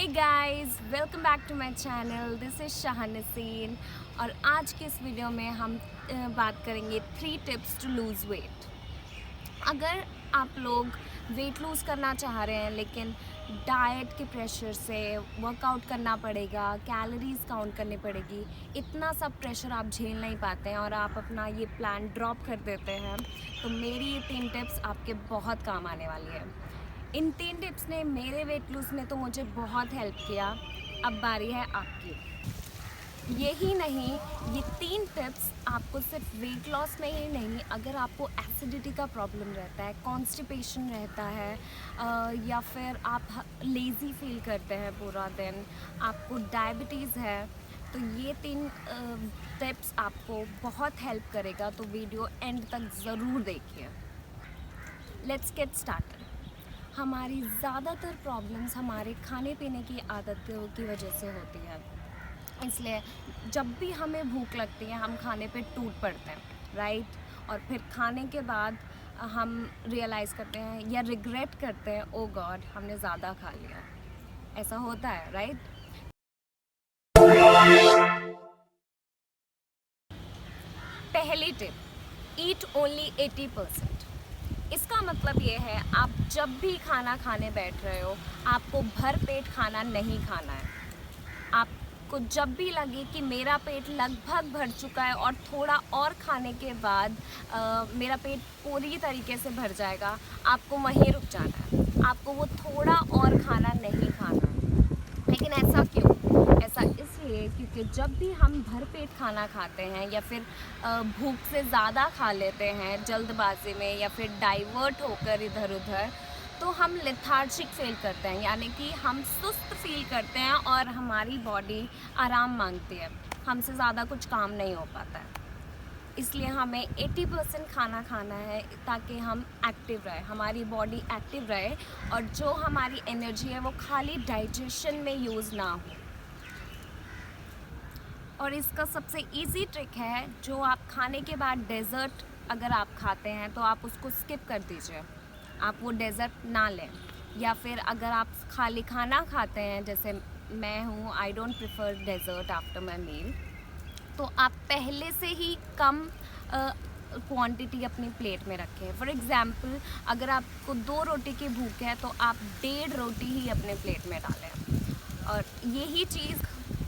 Hey guys, welcome back to my channel. This is Shahnaseen और आज के इस वीडियो में हम बात करेंगे 3 टिप्स टू लूज़ वेट। अगर आप लोग वेट लूज़ करना चाह रहे हैं लेकिन डाइट के प्रेशर से वर्कआउट करना पड़ेगा, कैलोरीज काउंट करनी पड़ेगी, इतना सब प्रेशर आप झेल नहीं पाते हैं और आप अपना ये प्लान ड्रॉप कर देते हैं, तो मेरी ये 3 टिप्स आपके बहुत काम आने वाली है। इन 3 टिप्स ने मेरे वेट लूज़ में तो मुझे बहुत हेल्प किया। अब बारी है आपकी। यही नहीं, ये 3 टिप्स आपको सिर्फ वेट लॉस में ही नहीं, अगर आपको एसिडिटी का प्रॉब्लम रहता है, कॉन्स्टिपेशन रहता है या फिर आप लेज़ी फील करते हैं पूरा दिन, आपको डायबिटीज़ है, तो ये 3 टिप्स आपको बहुत हेल्प करेगा। तो वीडियो एंड तक ज़रूर देखिए। Let's get started. हमारी ज़्यादातर प्रॉब्लम्स हमारे खाने पीने की आदतों की वजह से होती है। इसलिए जब भी हमें भूख लगती है हम खाने पे टूट पड़ते हैं, राइट? और फिर खाने के बाद हम रियलाइज़ करते हैं या रिग्रेट करते हैं, ओ गॉड हमने ज़्यादा खा लिया। ऐसा होता है, राइट? पहली टिप, ईट ओनली 80%। इसका मतलब ये है, आप जब भी खाना खाने बैठ रहे हो आपको भर पेट खाना नहीं खाना है। आपको जब भी लगे कि मेरा पेट लगभग भर चुका है और थोड़ा और खाने के बाद मेरा पेट पूरी तरीके से भर जाएगा, आपको वहीं रुक जाना है। आपको वो थोड़ा और खाना नहीं खाना है। लेकिन ऐसा क्यों? ऐसा इसलिए क्योंकि जब भी हम भर पेट खाना खाते हैं या फिर भूख से ज़्यादा खा लेते हैं जल्दबाजी में या फिर डाइवर्ट होकर इधर उधर, तो हम लेथार्जिक फील करते हैं, यानी कि हम सुस्त फील करते हैं और हमारी बॉडी आराम मांगती है, हमसे ज़्यादा कुछ काम नहीं हो पाता है। इसलिए हमें 80% खाना खाना है ताकि हम एक्टिव रहे, हमारी बॉडी एक्टिव रहे और जो हमारी एनर्जी है वो खाली डाइजेशन में यूज़ ना हो। और इसका सबसे इजी ट्रिक है, जो आप खाने के बाद डेज़र्ट अगर आप खाते हैं तो आप उसको स्किप कर दीजिए, आप वो डेज़र्ट ना लें। या फिर अगर आप खाली खाना खाते हैं, जैसे मैं हूँ, I don't prefer dessert after my meal, तो आप पहले से ही कम क्वांटिटी अपनी प्लेट में रखें। फॉर एग्ज़ाम्पल, अगर आपको 2 रोटी की भूख है तो आप 1.5 रोटी ही अपने प्लेट में डालें। और यही चीज़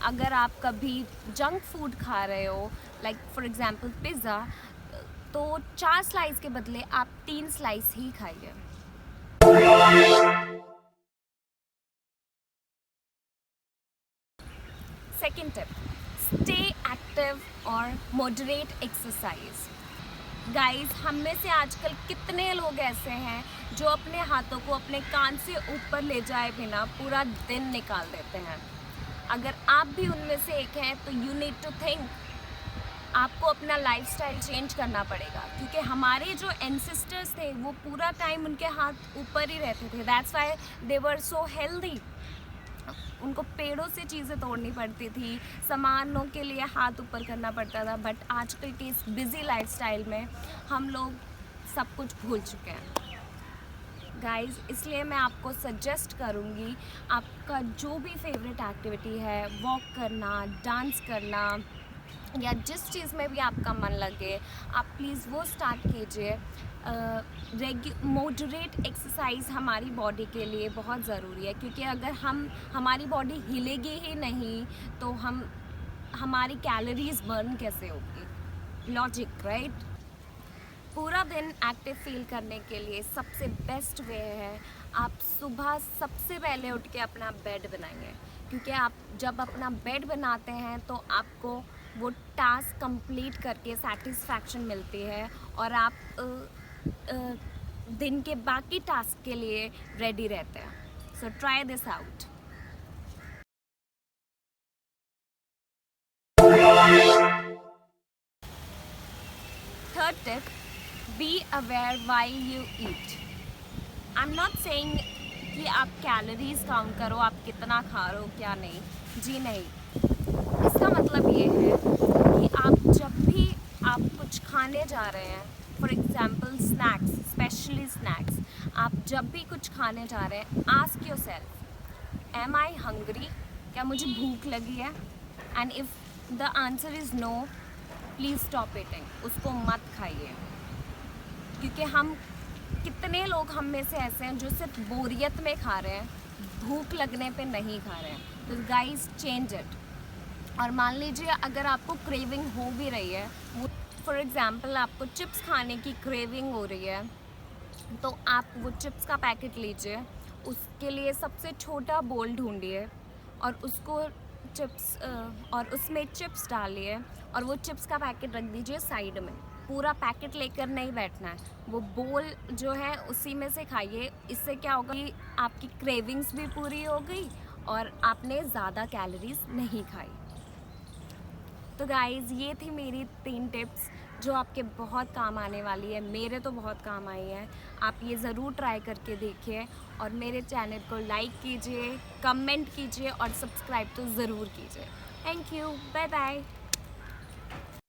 अगर आप कभी जंक फूड खा रहे हो, लाइक फॉर एग्ज़ाम्पल पिज़्ज़ा, तो 4 स्लाइस के बदले आप 3 स्लाइस ही खाइए। सेकेंड टिप, स्टे एक्टिव और मॉडरेट एक्सरसाइज। गाइस, हम में से आजकल कितने लोग ऐसे हैं जो अपने हाथों को अपने कान से ऊपर ले जाए बिना पूरा दिन निकाल देते हैं। अगर आप भी उनमें से एक हैं तो यू नीड टू थिंक, आपको अपना लाइफस्टाइल चेंज करना पड़ेगा, क्योंकि हमारे जो एंसेस्टर्स थे वो पूरा टाइम उनके हाथ ऊपर ही रहते थे। That's why they were so healthy. उनको पेड़ों से चीज़ें तोड़नी पड़ती थी, सामानों के लिए हाथ ऊपर करना पड़ता था। बट आजकल के इस बिज़ी लाइफस्टाइल में हम लोग सब कुछ भूल चुके हैं गाइस। इसलिए मैं आपको सजेस्ट करूँगी, आपका जो भी फेवरेट एक्टिविटी है, वॉक करना, डांस करना या जिस चीज़ में भी आपका मन लगे, आप प्लीज़ वो स्टार्ट कीजिए। मॉडरेट एक्सरसाइज हमारी बॉडी के लिए बहुत ज़रूरी है, क्योंकि अगर हमारी बॉडी हिलेगी ही नहीं तो हमारी कैलोरीज बर्न कैसे होगी? Logic, right? पूरा दिन एक्टिव फील करने के लिए सबसे बेस्ट वे है, आप सुबह सबसे पहले उठ के अपना बेड बनाइए, क्योंकि आप जब अपना बेड बनाते हैं तो आपको वो टास्क कंप्लीट करके सेटिस्फैक्शन मिलती है और आप दिन के बाकी टास्क के लिए रेडी रहते हैं। So try this out. Third tip, be aware while you eat. I am not saying कि आप कैलोरीज काउंट करो, आप कितना खा रहे हो क्या नहीं, जी नहीं। इसका मतलब ये है कि आप जब भी आप कुछ खाने जा रहे हैं, for example snacks, specially snacks, आप जब भी कुछ खाने जा रहे हैं, ask yourself, am I hungry, क्या मुझे भूख लगी है? And if the answer is no, please stop eating, उसको मत खाइए। क्योंकि हम कितने लोग हम में से ऐसे हैं जो सिर्फ बोरियत में खा रहे हैं, भूख लगने पे नहीं खा रहे हैं। तो गाइस चेंज इट। और मान लीजिए अगर आपको क्रेविंग हो भी रही है, वो फॉर एग्ज़ाम्पल आपको चिप्स खाने की क्रेविंग हो रही है, तो आप वो चिप्स का पैकेट लीजिए, उसके लिए सबसे छोटा बोल ढूंढिए और उसको चिप्स और उसमें चिप्स डालिए और वो चिप्स का पैकेट रख दीजिए साइड में। पूरा पैकेट लेकर नहीं बैठना है, वो बोल जो है उसी में से खाइए। इससे क्या होगा कि आपकी क्रेविंग्स भी पूरी हो गई और आपने ज़्यादा कैलोरीज नहीं खाई। तो गाइज़ ये थी मेरी 3 टिप्स जो आपके बहुत काम आने वाली है। मेरे तो बहुत काम आई है। आप ये ज़रूर ट्राई करके देखिए और मेरे चैनल को लाइक कीजिए, कमेंट कीजिए और सब्सक्राइब तो ज़रूर कीजिए। Thank you, bye bye.